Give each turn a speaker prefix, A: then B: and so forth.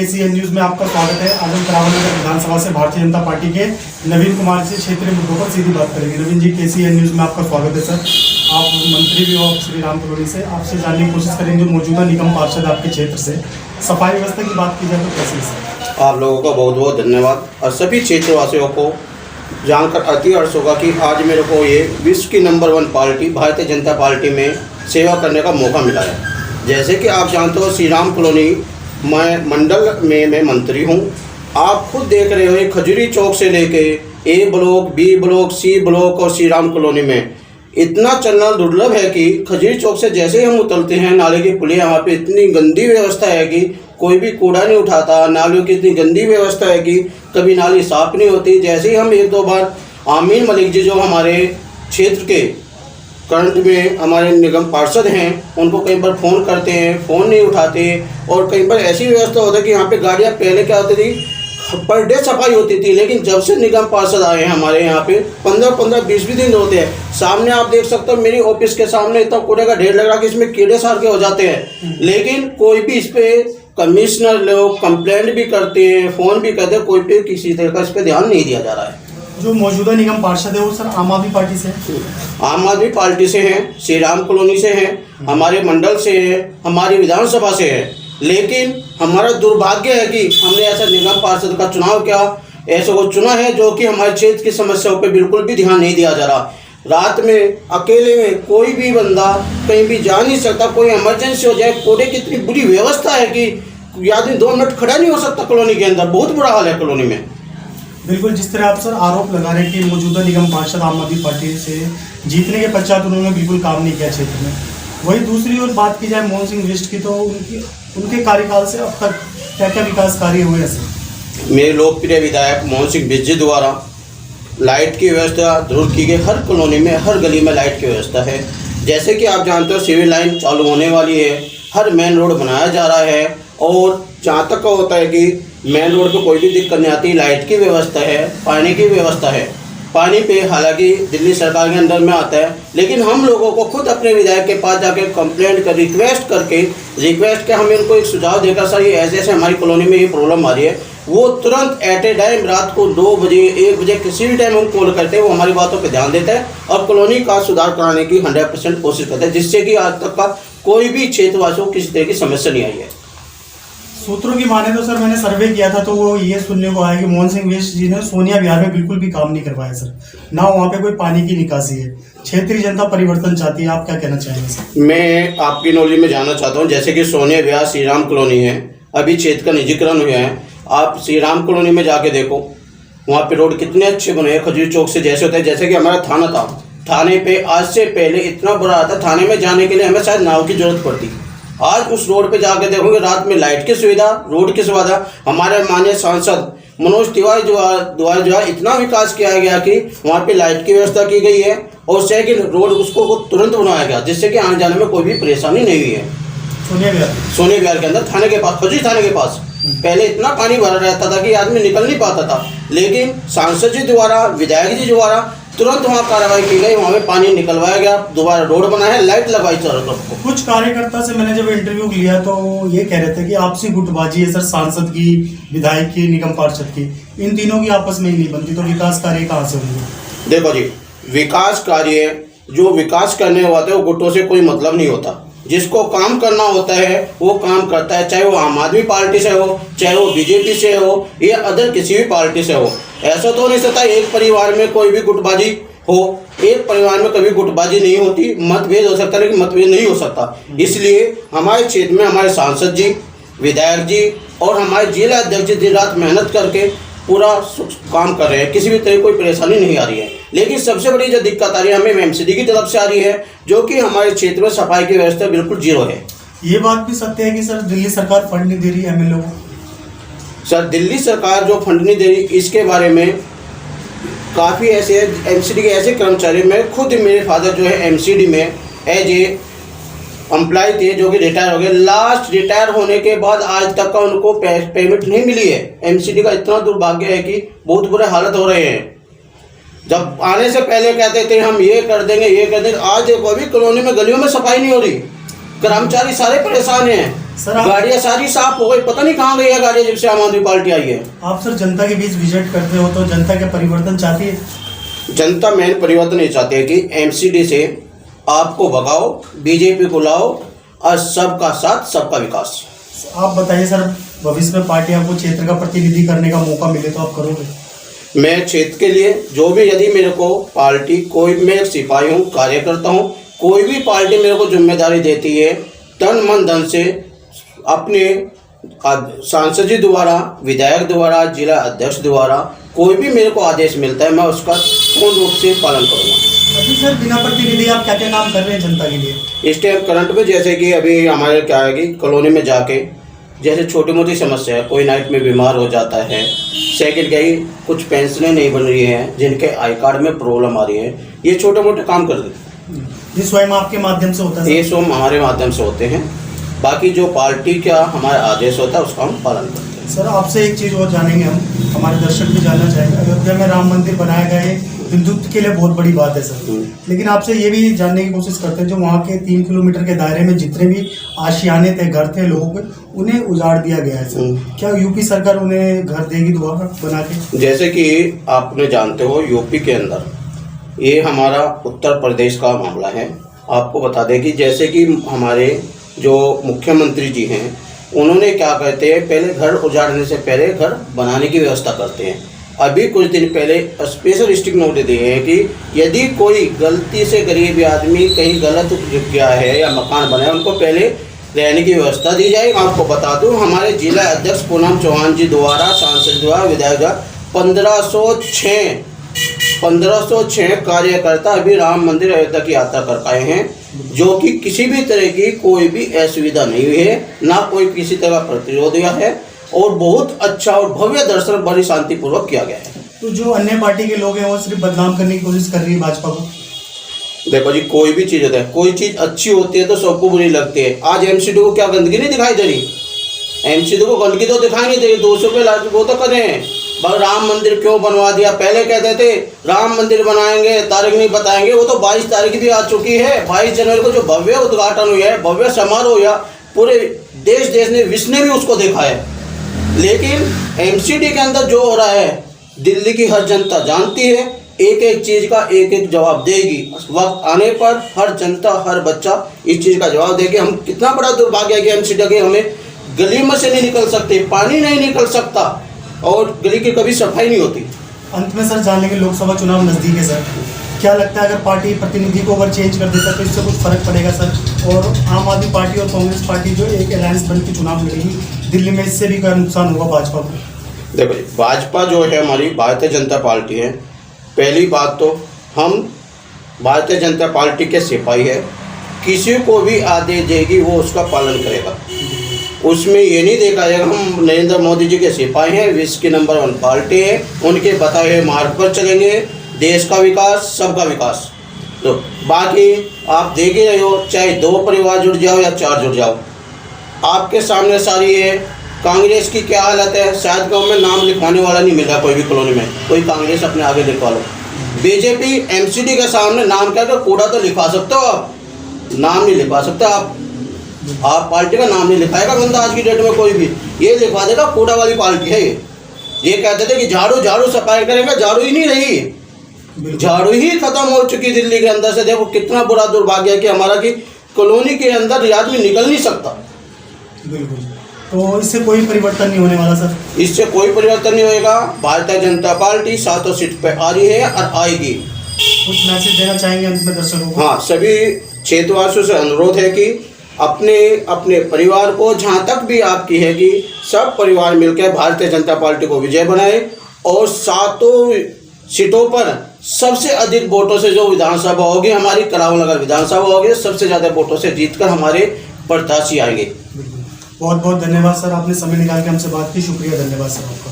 A: KCN news में आपका स्वागत है। आज हम करावल नगर विधानसभा से भारतीय जनता पार्टी के नवीन कुमार से क्षेत्रीय मुद्दों पर सीधी बात करेंगे। नवीन जी, KCN न्यूज में आपका स्वागत है सर। आप मंत्री भी हो श्री राम कॉलोनी से, आपसे जानने की कोशिश करेंगे मौजूदा निगम पार्षद आपके क्षेत्र से सफाई व्यवस्था की बात की जाए तो कैसी है?
B: आप लोगों का बहुत बहुत धन्यवाद और सभी क्षेत्रवासियों को जानकर अति हर्ष होगा कि आज मेरे को ये विश्व की number 1 party Bharatiya Janata party में सेवा करने का मौका मिला है। जैसे कि आप जानते हो, श्री राम कॉलोनी मैं मंडल में मैं मंत्री हूँ। आप खुद देख रहे हो, खजूरी चौक से लेके A block, B block, C block और श्री राम कॉलोनी में इतना चलना दुर्लभ है कि खजूरी चौक से जैसे ही हम उतरते हैं, नाले की पुलिया यहाँ पे इतनी गंदी व्यवस्था है कि कोई भी कूड़ा नहीं उठाता। नालियों की इतनी गंदी व्यवस्था है कि कभी नाली साफ नहीं होती। जैसे ही हम 1-2 बार आमीन मलिक जी जो हमारे क्षेत्र के करंट में हमारे निगम पार्षद हैं, उनको कई बार फ़ोन करते हैं, फ़ोन नहीं उठाते। और कई बार ऐसी व्यवस्था होती है कि यहाँ पे गाड़ियाँ पहले क्या होती थी, पर डे सफाई होती थी, लेकिन जब से निगम पार्षद आए हैं हमारे यहाँ पे 15-15, 20-20 दिन होते हैं। सामने आप देख सकते हो, मेरी ऑफिस के सामने इतना कूड़े का ढेर लग रहा है कि इसमें कीड़े सार के हो जाते हैं, लेकिन कोई भी इस पे कमिश्नर लोग कंप्लेंट भी करते हैं, फ़ोन भी करते हैं, कोई भी किसी तरह का इस पर ध्यान नहीं दिया जा रहा है।
A: जो मौजूदा निगम पार्षद है वो सर आम आदमी पार्टी से है?
B: आम आदमी पार्टी से हैं, श्री राम कॉलोनी से हैं, हमारे मंडल से हैं, हमारी विधानसभा से है। लेकिन हमारा दुर्भाग्य है कि हमने ऐसा निगम पार्षद का चुनाव किया, ऐसा को चुना है जो कि हमारे क्षेत्र की समस्याओं पे बिल्कुल भी ध्यान नहीं दिया जा रहा। रात में अकेले में कोई भी बंदा कहीं भी जा नहीं सकता, कोई इमरजेंसी हो जाए, कूड़े की इतनी बुरी व्यवस्था है कि आदमी 2 मिनट खड़ा नहीं हो सकता कॉलोनी के अंदर। बहुत बुरा हाल है कॉलोनी में।
A: बिल्कुल, जिस तरह आप सर आरोप लगा रहे हैं कि मौजूदा निगम पार्षद आम आदमी पार्टी से जीतने के पश्चात उन्होंने बिल्कुल काम नहीं किया क्षेत्र में, वही दूसरी ओर बात की जाए मोहन सिंह बिष्ट की, तो उनके कार्यकाल से अब तक क्या क्या विकास कार्य हुए हैं सर?
B: मेरे लोकप्रिय विधायक मोहन सिंह बिष्ट जी द्वारा लाइट की व्यवस्था जरूर की गई। हर कॉलोनी में, हर गली में लाइट की व्यवस्था है। जैसे कि आप जानते हो, सिविल लाइन चालू होने वाली है, हर मेन रोड बनाया जा रहा है। और जहाँ तक का होता है कि मेन रोड पे कोई भी दिक्कत नहीं आती। लाइट की व्यवस्था है, पानी की व्यवस्था है। पानी पे हालांकि दिल्ली सरकार के अंडर में आता है, लेकिन हम लोगों को खुद अपने विधायक के पास जाके कंप्लेंट कर रिक्वेस्ट के हमें उनको एक सुझाव देकर, सर ये ऐसे ऐसे हमारी कॉलोनी में ये प्रॉब्लम आ रही है, वो तुरंत एट ए टाइम रात को 2 बजे 1 बजे किसी भी टाइम हम कॉल करते हैं, वो हमारी बातों पर ध्यान देता है और कॉलोनी का सुधार कराने की 100% कोशिश करता है, जिससे कि आज तक का कोई भी क्षेत्रवासियों को किसी तरह की समस्या नहीं आई है।
A: सूत्रों की माने तो सर मैंने सर्वे किया था, तो वो ये सुनने को आया कि मोहन सिंह बिष्ट जी ने सोनिया विहार में बिल्कुल भी काम नहीं करवाया सर, ना वहाँ पे कोई पानी की निकासी है। क्षेत्रीय जनता परिवर्तन चाहती है, आप क्या कहना चाहेंगे सर?
B: मैं आपकी नॉलेज में जानना चाहता हूँ, जैसे कि सोनिया विहार श्री राम कॉलोनी है, अभी क्षेत्र का निजीकरण हुआ है। आप श्री राम कॉलोनी में जाके देखो, वहाँ पे रोड कितने अच्छे बने हैं। खजूरी चौक से जैसे होता है, जैसे कि हमारा थाना था, थाने पे आज से पहले इतना बुरा आता, थाने में जाने के लिए हमें शायद नाव की जरूरत पड़ती। आज उस रोड पे जाके देखोगे, रात में लाइट की सुविधा, रोड की सुविधा, हमारे माननीय सांसद मनोज तिवारी द्वारा जो है इतना विकास किया गया कि वहाँ पे लाइट की व्यवस्था की गई है। और सेकंड, रोड उसको तुरंत बनाया गया, जिससे कि आने जाने में कोई भी परेशानी नहीं हुई है। सोनिया विहार के अंदर, थाने के पास, खजूरी थाने के पास पहले इतना पानी भरा रहता था कि आदमी निकल नहीं पाता था, लेकिन सांसद जी द्वारा, विधायक जी द्वारा तुरंत वहाँ कार्रवाई की गई, वहाँ में पानी निकलवाया गया, दोबारा रोड बना है, लाइट लगवाई चारों तरफ।
A: कुछ कार्यकर्ता से मैंने जब इंटरव्यू लिया तो ये कह रहे थे कि आपसी गुटबाजी है सर, सांसद की, विधायक की, निगम पार्षद की, इन तीनों की आपस में ही नहीं बनती, तो विकास कार्य कहाँ से होंगे?
B: देखो जी, विकास कार्य जो विकास करने होता है वो गुटों से कोई मतलब नहीं होता। जिसको काम करना होता है वो काम करता है, चाहे वो आम आदमी पार्टी से हो, चाहे वो बीजेपी से हो या अदर किसी भी पार्टी से हो। ऐसा तो नहीं सकता एक परिवार में कोई भी गुटबाजी हो। एक परिवार में कभी गुटबाजी नहीं होती, मतभेद हो सकता है लेकिन मतभेद नहीं हो सकता। इसलिए हमारे क्षेत्र में हमारे सांसद जी, विधायक जी और हमारे जिला अध्यक्ष दिन रात मेहनत करके पूरा काम कर रहे हैं, किसी भी तरह कोई परेशानी नहीं आ रही है। लेकिन सबसे बड़ी जो दिक्कत आ रही है हमें एमसीडी की तरफ से आ रही है, जो कि हमारे क्षेत्र में सफाई की व्यवस्था बिल्कुल जीरो है।
A: ये बात भी सत्य है कि सर दिल्ली सरकार फंड नहीं दे रही है एमएलए को? सर
B: दिल्ली सरकार जो फंड नहीं दे रही, इसके बारे में काफ़ी ऐसे एमसीडी के ऐसे कर्मचारी, मैं खुद, मेरे फादर जो है एमसीडी में एज ए एम्प्लॉय थे, जो कि रिटायर हो गए। लास्ट रिटायर होने के बाद आज तक का उनको पेमेंट नहीं मिली है। एमसीडी का इतना दुर्भाग्य है कि बहुत बुरे हालत हो रहे हैं। जब आने से पहले कहते थे हम ये कर देंगे, ये कर देंगे, आज देखो अभी कॉलोनी में गलियों में सफाई नहीं हो रही, कर्मचारी सारे परेशान हैं।
A: सर
B: गाड़ियाँ सारी साफ हो गई, पता नहीं कहाँ गई है गाड़ियाँ जब से आम आदमी पार्टी आई है।
A: आप सर जनता के बीच विजिट करते हो तो जनता क्या परिवर्तन चाहती है?
B: जनता मेन परिवर्तन ये चाहती है कि एमसीडी से आपको भगाओ, बीजेपी को लाओ और सबका साथ सबका विकास।
A: आप बताइए सर, भविष्य में पार्टी आपको क्षेत्र का प्रतिनिधि करने का मौका मिले तो आप करोगे?
B: मैं क्षेत्र के लिए जो भी, यदि मेरे को पार्टी कोई, मैं एक सिपाही हूँ, कार्यकर्ता हूँ, कोई भी पार्टी मेरे को जिम्मेदारी देती है, तन मन धन से अपने सांसद जी द्वारा, विधायक द्वारा, जिला अध्यक्ष द्वारा कोई भी मेरे को आदेश मिलता है, मैं उसका पूर्ण रूप से पालन करूँगा।
A: अभी सर बिना प्रतिनिधि आप क्या क्या काम कर रहे हैं जनता के लिए?
B: इस टाइम करंट में जैसे कि अभी हमारे क्या है कि कॉलोनी में जाके जैसे छोटी मोटी समस्या है, कोई नाइट में बीमार हो जाता है, सेकंड क्या ही कुछ पेंशनें नहीं बन रही हैं, जिनके आई कार्ड में प्रॉब्लम आ रही है, ये छोटे मोटे काम कर देते हैं।
A: ये स्वयं आपके माध्यम से होता है?
B: ये स्वयं हमारे माध्यम से होते हैं, बाकी जो पार्टी का हमारा आदेश होता है उसका हम पालन करते हैं।
A: सर आपसे एक चीज़ और जानेंगे हम, हमारे दर्शक भी जानना चाहेंगे। अयोध्या में राम मंदिर बनाया गया है, हिंदुत्व के लिए बहुत बड़ी बात है सर, लेकिन आपसे ये भी जानने की कोशिश करते हैं, जो वहाँ के 3 किलोमीटर के दायरे में जितने भी आशियाने थे, घर थे लोगों के, उन्हें उजाड़ दिया गया है सर। क्या यूपी सरकार उन्हें घर देगी दोबारा बना के?
B: जैसे कि आपने जानते हो यूपी के अंदर, ये हमारा उत्तर प्रदेश का मामला है। आपको बता दें कि जैसे कि हमारे जो मुख्यमंत्री जी हैं, उन्होंने क्या कहते हैं, पहले घर उजाड़ने से पहले घर बनाने की व्यवस्था करते हैं। अभी कुछ दिन पहले स्पेशल स्ट्रिक्ट नोटिस दिए हैं कि यदि कोई गलती से गरीब आदमी कहीं गलत रुक गया है या मकान बनाया, उनको पहले रहने की व्यवस्था दी जाए। आपको बता दूं, हमारे जिला अध्यक्ष पूनम चौहान जी द्वारा, सांसद द्वारा, विधायक द्वारा 1506 कार्यकर्ता अभी राम मंदिर अयोध्या की यात्रा कर पाए हैं, जो कि किसी भी तरह की कोई भी असुविधा नहीं हुई है, ना कोई किसी तरह का प्रतिरोध हुआ है, और बहुत अच्छा और भव्य दर्शन बड़ी शांतिपूर्वक किया गया है।
A: तो जो अन्य पार्टी के लोग हैं वो सिर्फ बदनाम करने की कोशिश कर रही है भाजपा को।
B: देखो जी, कोई भी चीज़ होता है, कोई चीज़ अच्छी होती है तो सबको बुरी लगती है। आज एमसीडी को क्या गंदगी नहीं दिखाई दे रही? एमसीडी को गंदगी तो दिखाई नहीं दे रही, 200 पे लाख वो तो कर रहे हैं। राम मंदिर क्यों बनवा दिया? पहले कहते थे राम मंदिर बनाएंगे, तारीख नहीं बताएंगे, वो तो 22 तारीख भी आ चुकी है। 22 जनवरी को जो भव्य उद्घाटन हुआ है, भव्य समारोह हुआ, पूरे देश ने, विश्व ने भी उसको देखा है। लेकिन एमसीडी के अंदर जो हो रहा है, दिल्ली की हर जनता जानती है, एक एक चीज़ का एक एक जवाब देगी। वक्त आने पर हर जनता, हर बच्चा इस चीज़ का जवाब देगी। हम कितना बड़ा दुर्भाग्य है कि एमसीडी के हमें गली में से नहीं निकल सकते, पानी नहीं निकल सकता, और गली की कभी सफाई नहीं होती।
A: अंत में सर जान लेंगे, लोकसभा चुनाव नज़दीक है सर, क्या लगता है अगर पार्टी प्रतिनिधि को अगर चेंज कर देता तो इससे कुछ फर्क पड़ेगा सर? और आम आदमी पार्टी और कांग्रेस पार्टी जो एक अलायंस बन के चुनाव लड़ेगी दिल्ली में, इससे भी क्या नुकसान होगा भाजपा को?
B: देखो जी, भाजपा जो है हमारी भारतीय जनता पार्टी है। पहली बात तो हम भारतीय जनता पार्टी के सिपाही है, किसी को भी आदेश देगी वो उसका पालन करेगा। उसमें ये नहीं देखा जाएगा हम नरेंद्र मोदी जी के सिपाही हैं, विश्व की नंबर 1 पार्टी है, उनके बताए हुए मार्ग पर चलेंगे, देश का विकास, सबका विकास। तो बाकी आप देख ही रहे हो, चाहे 2 परिवार जुड़ जाओ या 4 जुड़ जाओ, आपके सामने सारी है। कांग्रेस की क्या हालत है, शायद गाँव में नाम लिखवाने वाला नहीं मिल रहा कोई भी कॉलोनी में, कोई कांग्रेस अपने आगे लिखवा लो। बीजेपी एमसीडी के सामने नाम क्या कर, कूड़ा तो लिखवा सकते हो आप, नाम नहीं लिखवा सकते आप पार्टी का नाम नहीं लिखाएगा बंदा आज की डेट में कोई भी, ये लिखवा देगा कूड़ा वाली पार्टी है ये कहते थे कि झाड़ू झाड़ू सफाई करेगा, झाड़ू ही नहीं रही, झाड़ू ही खत्म हो चुकी दिल्ली के अंदर से। देखो कितना बुरा दुर्भाग्य है कि हमारा की कॉलोनी के अंदर आदमी निकल नहीं सकता।
A: बिल्कुल, तो इससे कोई परिवर्तन नहीं होने वाला सर?
B: इससे कोई परिवर्तन नहीं होएगा। भारतीय जनता पार्टी 7 सीट पे आ रही है और आएगी।
A: कुछ मैसेज देना चाहेंगे अंत में दर्शकों को?
B: हाँ, सभी क्षेत्रवासियों से अनुरोध है कि अपने अपने परिवार को, जहाँ तक भी आपकी है कि सब परिवार मिलकर भारतीय जनता पार्टी को विजय बनाए, और 7 सीटों पर सबसे अधिक वोटों से जो विधानसभा होगी, हमारी करावल नगर विधानसभा होगी, सबसे ज़्यादा वोटों से जीतकर हमारे प्रत्याशी आएंगे।
A: बहुत बहुत धन्यवाद सर, आपने समय निकाल के हमसे बात की। शुक्रिया, धन्यवाद सर आपका।